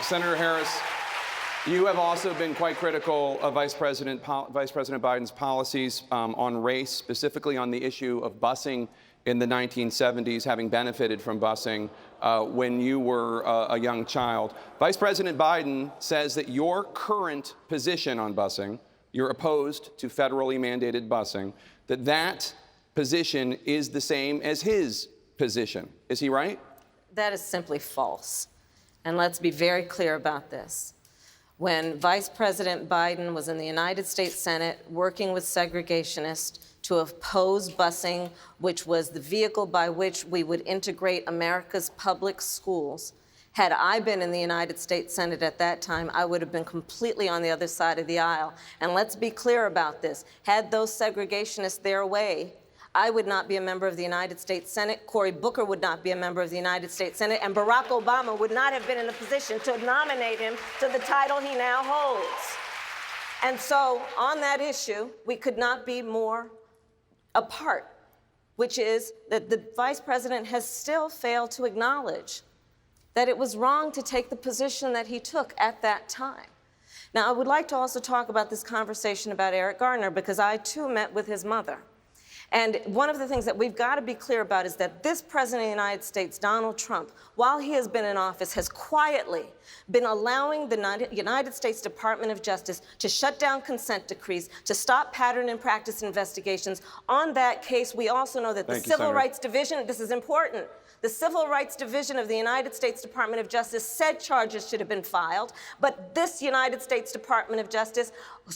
Senator Harris, you have also been quite critical of Vice President Biden's policies on race, specifically on the issue of busing in the 1970s, having benefited from busing when you were a young child. Vice President Biden says that your current position on busing, you're opposed to federally mandated busing, that position is the same as his position. Is he right? That is simply false. And let's be very clear about this. When Vice President Biden was in the United States Senate working with segregationists to oppose busing, which was the vehicle by which we would integrate America's public schools, had I been in the United States Senate at that time, I would have been completely on the other side of the aisle. And let's be clear about this. Had those segregationists their way, I would not be a member of the United States Senate, Cory Booker would not be a member of the United States Senate, and Barack Obama would not have been in a position to nominate him to the title he now holds. And so on that issue, we could not be more apart, which is that the Vice President has still failed to acknowledge that it was wrong to take the position that he took at that time. Now, I would like to also talk about this conversation about Eric Garner, because I, too, met with his mother. And one of the things that we've got to be clear about is that this President of the United States, Donald Trump, while he has been in office, has quietly been allowing the United States Department of Justice to shut down consent decrees, to stop pattern and practice investigations. On that case, we also know that the Civil Rights Division, this is important, the Civil Rights Division of the United States Department of Justice said charges should have been filed, but this United States Department of Justice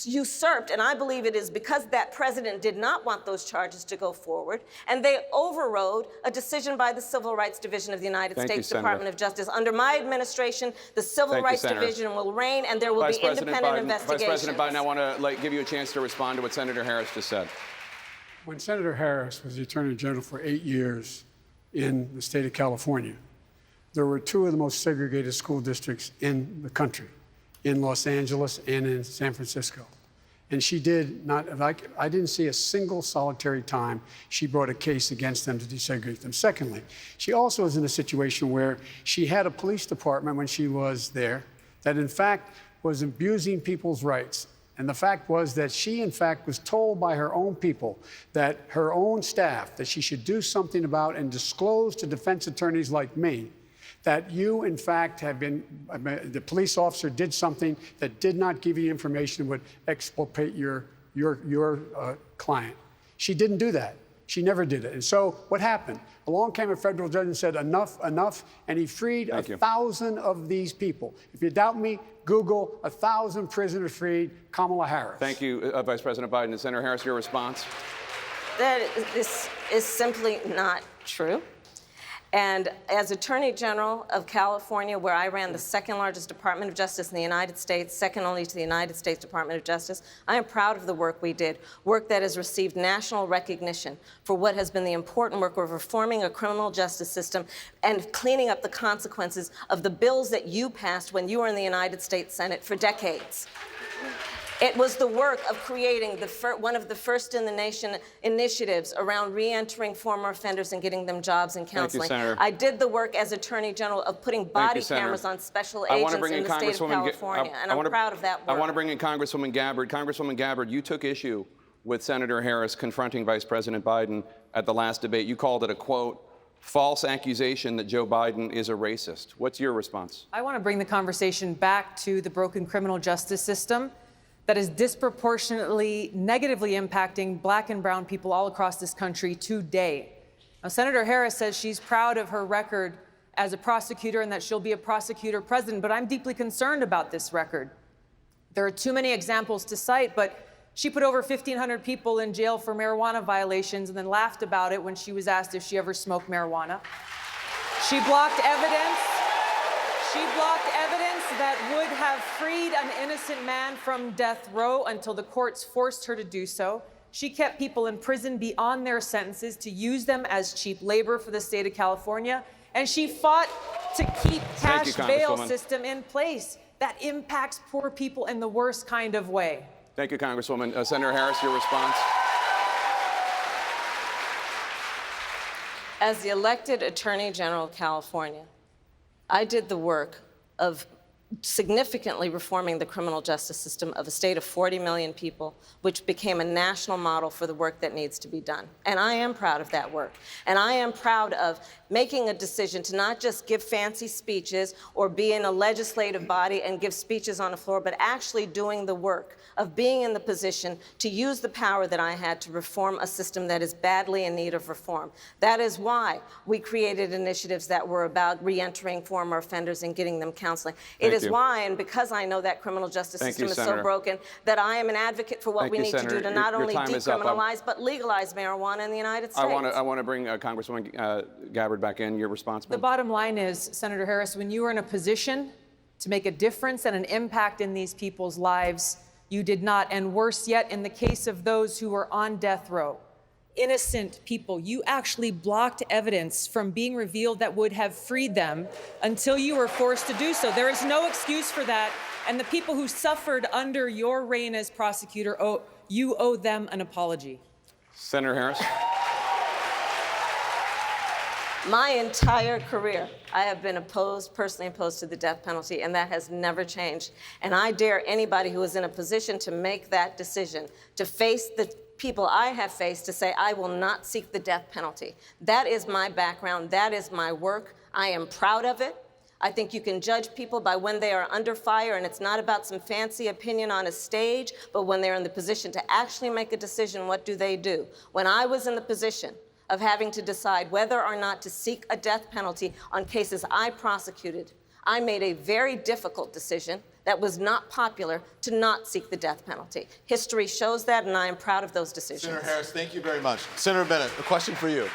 usurped, and I believe it is because that president did not want those charges to go forward, and they overrode a decision by the Civil Rights Division of the United States Department of Justice. Under my administration, the Civil Rights Division will reign, and there will be independent investigations. Vice President Biden, I want to give you a chance to respond to what Senator Harris just said. When Senator Harris was the Attorney General for 8 years in the state of California, there were two of the most segregated school districts in the country, in Los Angeles and in San Francisco. And she did not, I didn't see a single solitary time she brought a case against them to desegregate them. Secondly, she also was in a situation where she had a police department when she was there that in fact was abusing people's rights. And the fact was that she, in fact, was told by her own people, that her own staff, that she should do something about and disclose to defense attorneys like me that you, in fact, have been, the police officer did something that did not give you information that would exculpate your client. She didn't do that. She never did it. And so what happened? Along came a federal judge and said, enough, enough, and he freed 1,000 of these people. If you doubt me, Google 1,000 prisoners freed, Kamala Harris. Thank you, Vice President Biden. Senator Harris, your response? This is simply not true. And as Attorney General of California, where I ran the second largest Department of Justice in the United States, second only to the United States Department of Justice, I am proud of the work we did, work that has received national recognition for what has been the important work of reforming a criminal justice system and cleaning up the consequences of the bills that you passed when you were in the United States Senate for decades. It was the work of creating one of the first in the nation initiatives around re-entering former offenders and getting them jobs and counseling. Thank you, Senator. I did the work as Attorney General of putting body cameras on special agents in the state of California, and I'm proud of that work. I want to bring in Congresswoman Gabbard. Congresswoman Gabbard, you took issue with Senator Harris confronting Vice President Biden at the last debate. You called it a, quote, false accusation that Joe Biden is a racist. What's your response? I want to bring the conversation back to the broken criminal justice system that is disproportionately negatively impacting Black and brown people all across this country today. Now, Senator Harris says she's proud of her record as a prosecutor and that she'll be a prosecutor president, but I'm deeply concerned about this record. There are too many examples to cite, but she put over 1,500 people in jail for marijuana violations and then laughed about it when she was asked if she ever smoked marijuana. She blocked evidence. That would have freed an innocent man from death row until the courts forced her to do so. She kept people in prison beyond their sentences to use them as cheap labor for the state of California. And she fought to keep cash bail system in place that impacts poor people in the worst kind of way. Thank you, Congresswoman. Senator Harris, your response? As the elected Attorney General of California, I did the work of significantly reforming the criminal justice system of a state of 40 million people, which became a national model for the work that needs to be done. And I am proud of that work. And I am proud of making a decision to not just give fancy speeches or be in a legislative body and give speeches on the floor, but actually doing the work of being in the position to use the power that I had to reform a system that is badly in need of reform. That is why we created initiatives that were about reentering former offenders and getting them counseling. It is why, and because I know that criminal justice system is so broken, that I am an advocate for what we need to do to not only decriminalize, but legalize marijuana in the United States. I want to bring Congresswoman Gabbard back in. Your response, ma'am? The bottom line is, Senator Harris, when you were in a position to make a difference and an impact in these people's lives, you did not. And worse yet, in the case of those who were on death row, innocent people, you actually blocked evidence from being revealed that would have freed them until you were forced to do so. There is no excuse for that. And the people who suffered under your reign as prosecutor, you owe them an apology. Senator Harris. My entire career, I have been personally opposed to the death penalty, and that has never changed. And I dare anybody who is in a position to make that decision, to face the people I have faced, to say, I will not seek the death penalty. That is my background. That is my work. I am proud of it. I think you can judge people by when they are under fire, and it's not about some fancy opinion on a stage, but when they're in the position to actually make a decision, what do they do? When I was in the position of having to decide whether or not to seek a death penalty on cases I prosecuted, I made a very difficult decision that was not popular to not seek the death penalty. History shows that, and I am proud of those decisions. Senator Harris, thank you very much. Senator Bennett, a question for you.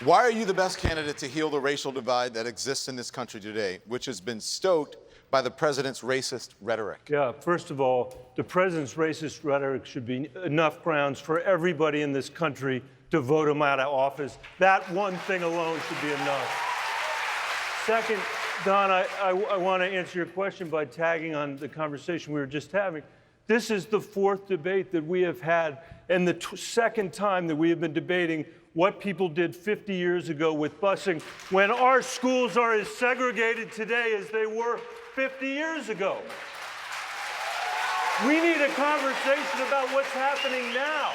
Why are you the best candidate to heal the racial divide that exists in this country today, which has been stoked by the president's racist rhetoric? Yeah, first of all, the president's racist rhetoric should be enough grounds for everybody in this country to vote him out of office. That one thing alone should be enough. Second, Don, I want to answer your question by tagging on the conversation we were just having. This is the fourth debate that we have had, and the second time that we have been debating what people did 50 years ago with busing, when our schools are as segregated today as they were 50 years ago. We need a conversation about what's happening now.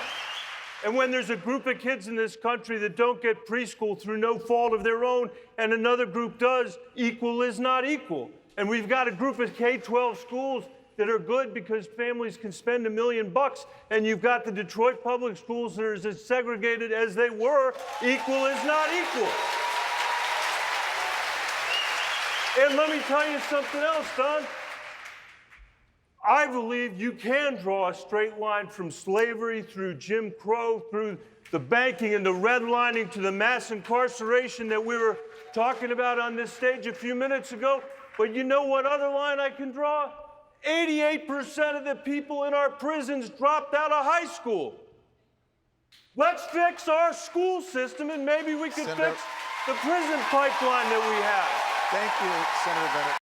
And when there's a group of kids in this country that don't get preschool through no fault of their own, and another group does, equal is not equal. And we've got a group of K-12 schools that are good because families can spend $1 million, and you've got the Detroit public schools that are as segregated as they were. Equal is not equal. And let me tell you something else, Don. I believe you can draw a straight line from slavery through Jim Crow, through the banking and the redlining to the mass incarceration that we were talking about on this stage a few minutes ago. But you know what other line I can draw? 88% of the people in our prisons dropped out of high school. Let's fix our school system, and maybe we can fix the prison pipeline that we have. Thank you, Senator Bennett.